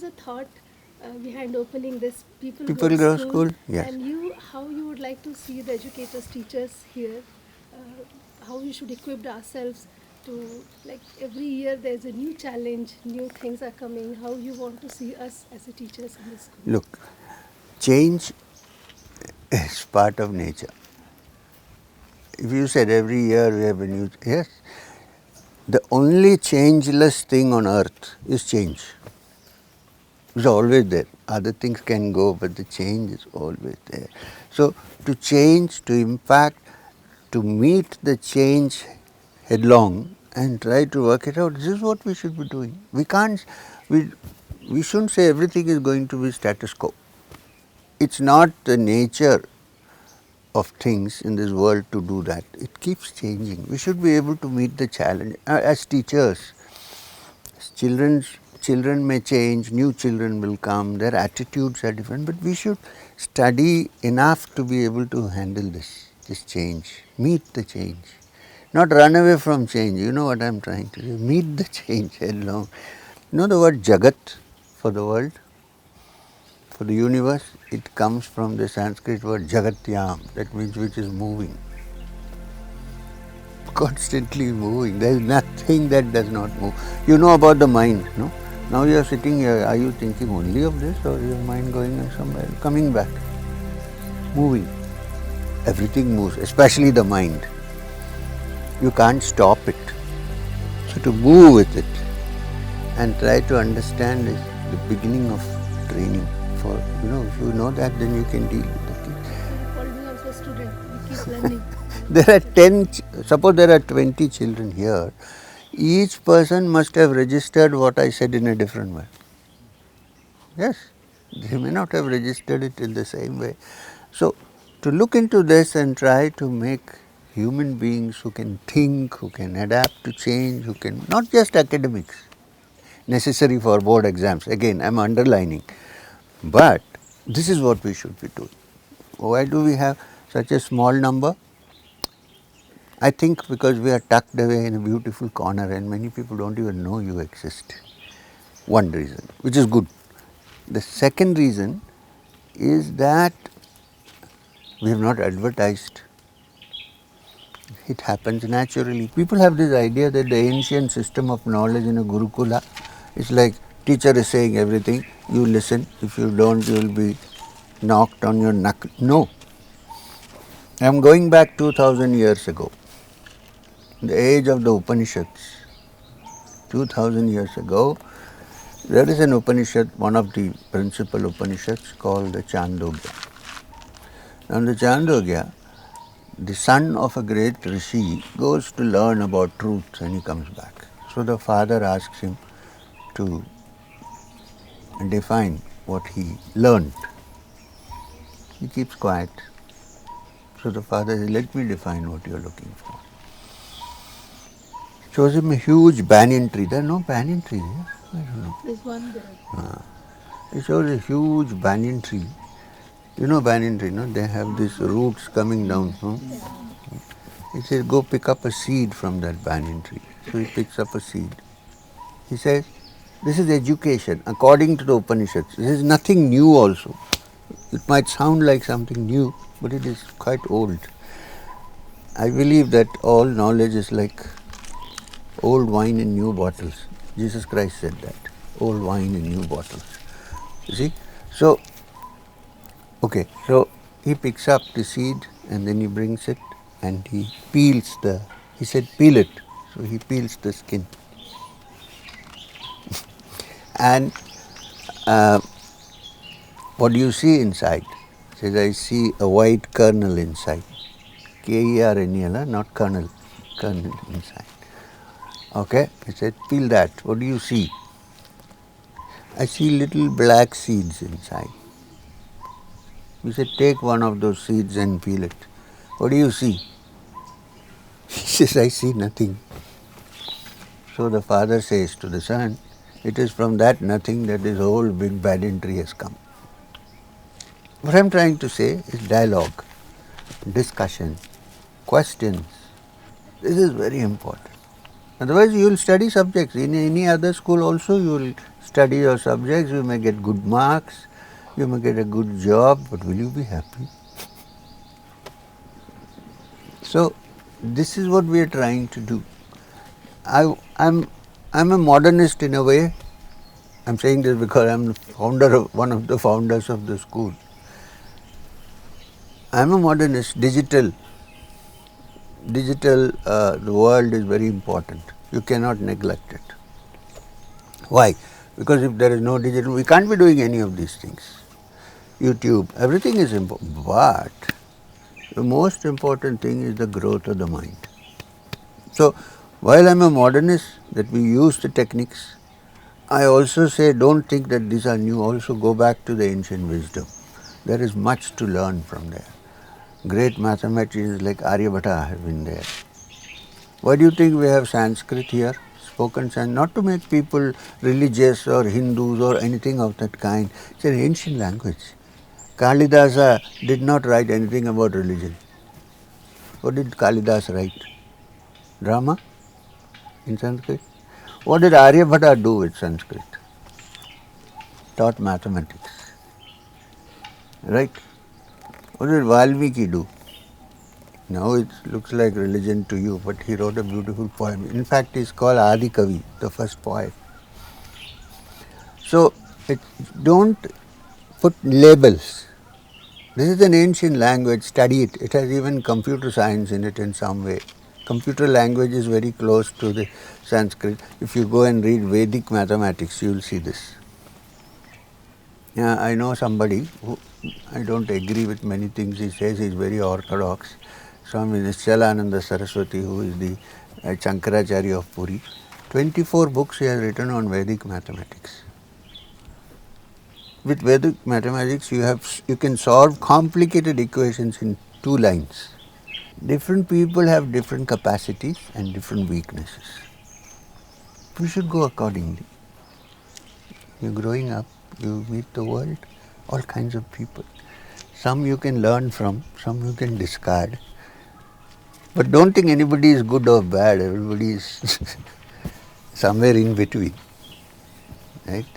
the thought behind opening this Peepal Grove School, yes. and how you would like to see the educators, teachers here, how we should equip ourselves to, like, every year there's a new challenge, new things are coming, how you want to see us as a teachers in this school? Look, change is part of nature. If you said every year we have a new, yes, the only changeless thing on earth is change. It's always there. Other things can go, but the change is always there. So to change, to impact, to meet the change headlong and try to work it out, this is what we should be doing. We shouldn't say everything is going to be status quo. It's not the nature of things in this world to do that. It keeps changing. We should be able to meet the challenge. As teachers, children may change, new children will come, their attitudes are different, but we should study enough to be able to handle this change, meet the change. Not run away from change, you know what I am trying to do, meet the change headlong. You know the word Jagat for the world, for the universe, it comes from the Sanskrit word Jagatyaam, that means which is moving. Constantly moving. There is nothing that does not move. You know about the mind, no? Now you are sitting here, are you thinking only of this or is your mind going somewhere, coming back, moving? Everything moves, especially the mind. You can't stop it. So to move with it and try to understand is the beginning of training. For, if you know that, then you can deal with the thing. Always also a student, we keep learning. There are 10, suppose there are 20 children here, each person must have registered what I said in a different way. Yes, they may not have registered it in the same way. So, to look into this and try to make human beings who can think, who can adapt to change, who can, not just academics, necessary for board exams, again I am underlining, but this is what we should be doing. Why do we have such a small number? I think because we are tucked away in a beautiful corner and many people don't even know you exist. One reason, which is good. The second reason is that we have not advertised. It happens naturally. People have this idea that the ancient system of knowledge in a Gurukula is like teacher is saying everything, you listen, if you don't you will be knocked on your knuckle. No. I am going back 2000 years ago, the age of the Upanishads. 2000 years ago, there is an Upanishad, one of the principal Upanishads called the Chandogya. Now in the Chandogya, the son of a great rishi goes to learn about truth and he comes back. So the father asks him to define what he learned. He keeps quiet. So the father says, let me define what you are looking for. Shows him a huge banyan tree. There are no banyan trees here. I don't know. There's one there. He shows a huge banyan tree. You know banyan tree, no? They have these roots coming down. No? He says, go pick up a seed from that banyan tree. So he picks up a seed. He says, this is education according to the Upanishads. This is nothing new also. It might sound like something new, but it is quite old. I believe that all knowledge is like old wine in new bottles. Jesus Christ said that. Old wine in new bottles. You see? So, okay, so he picks up the seed and then he brings it and he peels he said peel it. So he peels the skin. And what do you see inside? He says, I see a white kernel inside. Kernel, not kernel, kernel inside. Okay, he said, peel that. What do you see? I see little black seeds inside. We said, take one of those seeds and peel it. What do you see? He says, I see nothing. So the father says to the son, it is from that nothing that this whole big banyan tree has come. What I am trying to say is dialogue, discussion, questions. This is very important. Otherwise, you will study subjects. In any other school also, you will study your subjects, you may get good marks, you may get a good job, but will you be happy? So, this is what we are trying to do. I'm a modernist in a way. I'm saying this because I'm one of the founders of the school. I'm a modernist, digital. The world is very important. You cannot neglect it. Why? Because if there is no digital, we can't be doing any of these things. YouTube, everything is important. But the most important thing is the growth of the mind. So, while I'm a modernist, that we use the techniques, I also say don't think that these are new, also go back to the ancient wisdom. There is much to learn from there. Great mathematicians like Aryabhata have been there. Why do you think we have Sanskrit here? Spoken Sanskrit, not to make people religious or Hindus or anything of that kind. It's an ancient language. Kalidasa did not write anything about religion. What did Kalidas write? Drama in Sanskrit. What did Aryabhata do with Sanskrit? Taught mathematics. Right? What did Valmiki do? Now it looks like religion to you, but he wrote a beautiful poem. In fact, it's called Adi Kavi, the first poet. So, don't put labels. This is an ancient language, study it. It has even computer science in it in some way. Computer language is very close to the Sanskrit. If you go and read Vedic mathematics, you will see this. Yeah, I know somebody who I don't agree with many things he says. He is very orthodox. Swami Nischalananda Saraswati, who is the Shankaracharya of Puri. 24 books he has written on Vedic mathematics. With Vedic mathematics, you can solve complicated equations in 2 lines. Different people have different capacities and different weaknesses. We should go accordingly. You're growing up, you meet the world, all kinds of people. Some you can learn from, some you can discard. But don't think anybody is good or bad, everybody is somewhere in between. Right?